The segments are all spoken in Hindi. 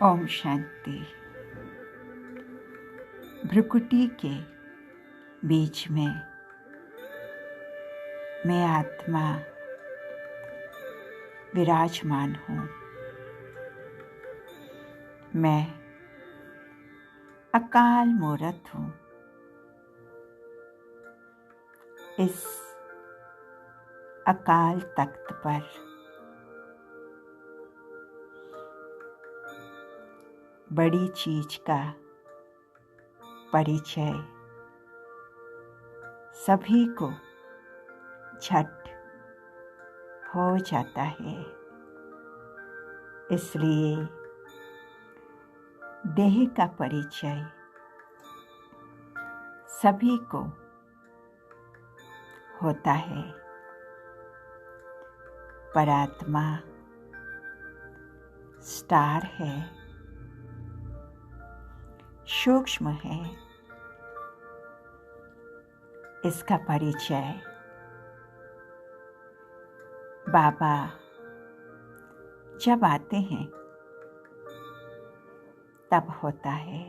ओम शांति। भ्रुकुटी के बीच में मैं आत्मा विराजमान हूँ। मैं अकाल मूर्त हूँ। इस अकाल तख्त पर बड़ी चीज का परिचय सभी को झट हो जाता है। इसलिए देह का परिचय सभी को होता है। परात्मा स्टार है, सूक्ष्म है। इसका परिचय बाबा जब आते हैं तब होता है।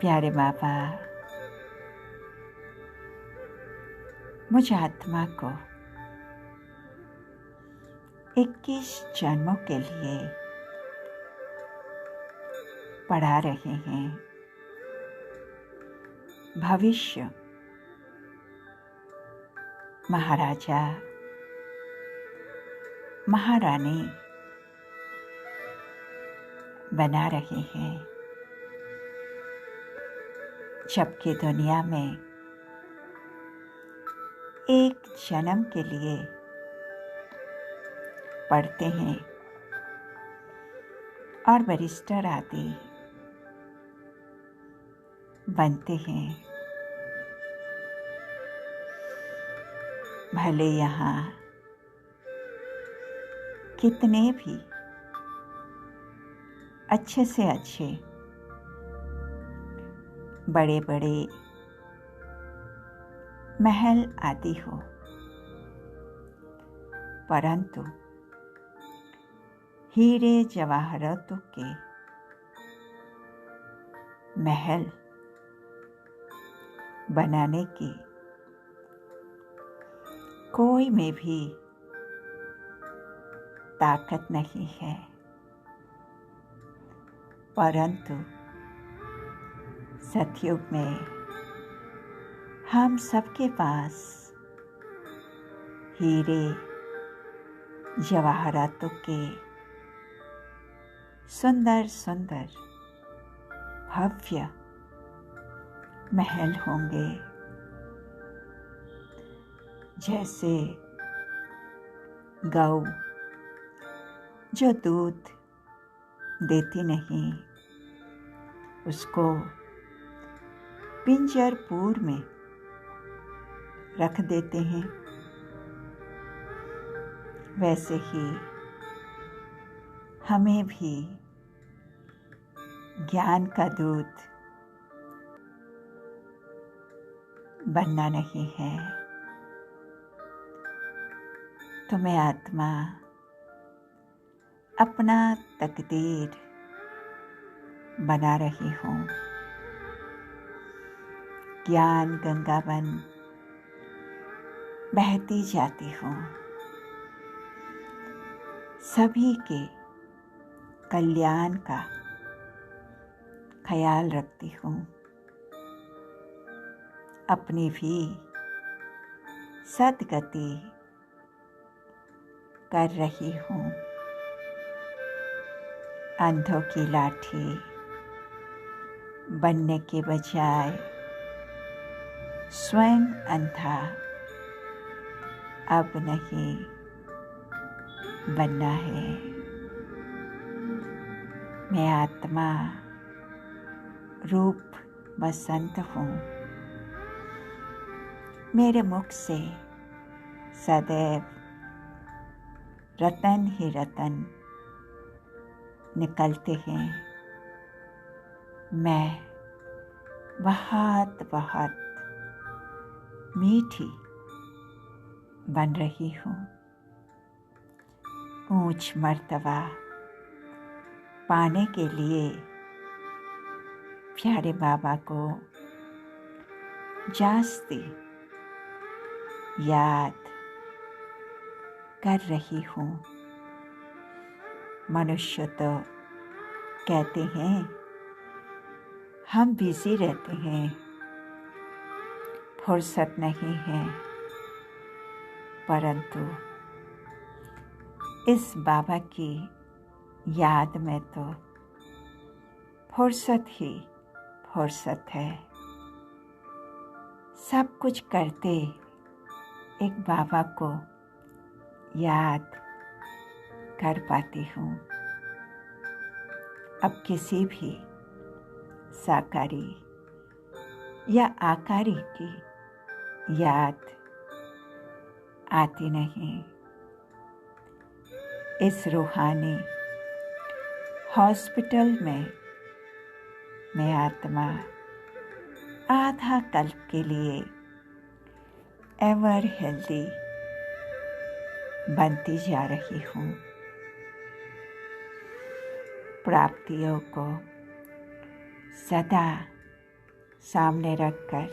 प्यारे बाबा, मुझ आत्मा को 21 जन्मों के लिए पढ़ा रहे हैं। भविष्य महाराजा महारानी बना रहे हैं, जबकि दुनिया में एक जन्म के लिए पढ़ते हैं और बैरिस्टर आदि बनते हैं। भले यहाँ कितने भी अच्छे से अच्छे बड़े बड़े महल आदि हो, परंतु हीरे जवाहरातों के महल बनाने की कोई में भी ताकत नहीं है, परंतु सतयुग में हम सबके पास हीरे जवाहरातों के सुंदर सुंदर भव्य महल होंगे। जैसे गौ जो दूध देती नहीं, उसको पिंजरपुर में रख देते हैं, वैसे ही हमें भी ज्ञान का दूध बनना नहीं है। तो मैं आत्मा अपना तकदीर बना रही हूँ। ज्ञान गंगा बन बहती जाती हूँ। सभी के कल्याण का ख्याल रखती हूँ। अपनी भी सद्गति कर रही हूँ। अंधों की लाठी बनने के बजाय स्वयं अंधा अब नहीं बनना है। मैं आत्मा रूप बसंत हूँ। मेरे मुख से सदैव रतन ही रतन निकलते हैं। मैं बहुत बहुत मीठी बन रही हूँ। ऊंच मर्तबा पाने के लिए प्यारे बाबा को जास्ती याद कर रही हूँ। मनुष्य तो कहते हैं हम बिजी रहते हैं, फुर्सत नहीं है, परंतु इस बाबा की याद में तो फुर्सत ही फुर्सत है। सब कुछ करते एक बाबा को याद कर पाती हूँ। अब किसी भी साकारी या आकारी की याद आती नहीं। इस रूहानी हॉस्पिटल में मैं आत्मा आधा कल्प के लिए एवर हेल्दी बनती जा रही हूँ। प्राप्तियों को सदा सामने रखकर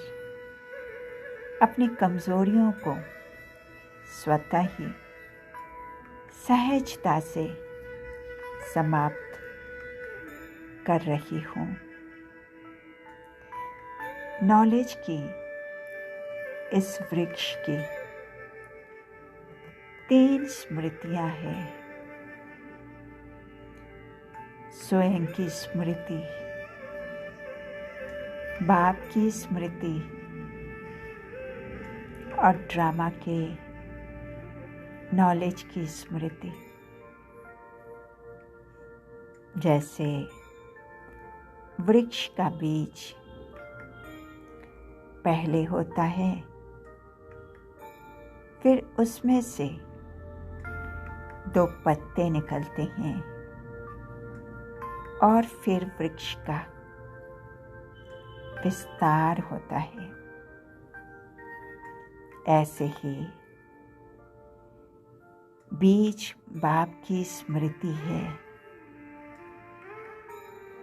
अपनी कमजोरियों को स्वतः ही सहजता से समाप्त कर रही हूँ। नॉलेज की इस वृक्ष की 3 स्मृतियाँ हैं। स्वयं की स्मृति, बाप की स्मृति और ड्रामा के नॉलेज की स्मृति। जैसे वृक्ष का बीज पहले होता है, फिर उसमें से 2 पत्ते निकलते हैं और फिर वृक्ष का विस्तार होता है। ऐसे ही बीज बाप की स्मृति है,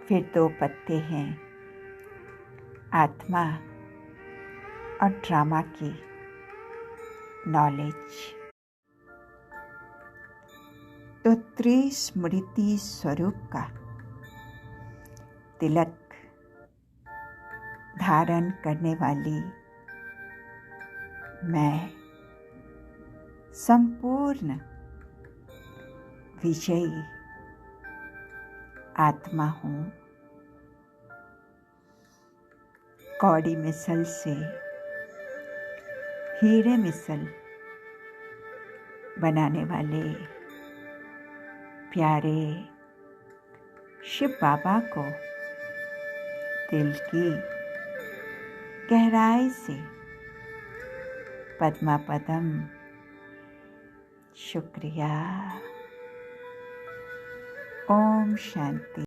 फिर 2 पत्ते हैं आत्मा और ड्रामा की नॉलेज। तो त्रिस्मृति स्वरूप का तिलक धारण करने वाली मैं संपूर्ण विजयी आत्मा हूँ। कौड़ी मिसल से हीरे मिसल बनाने वाले प्यारे शिव बाबा को दिल की गहराई से पद्मा पदम शुक्रिया। ओम शांति।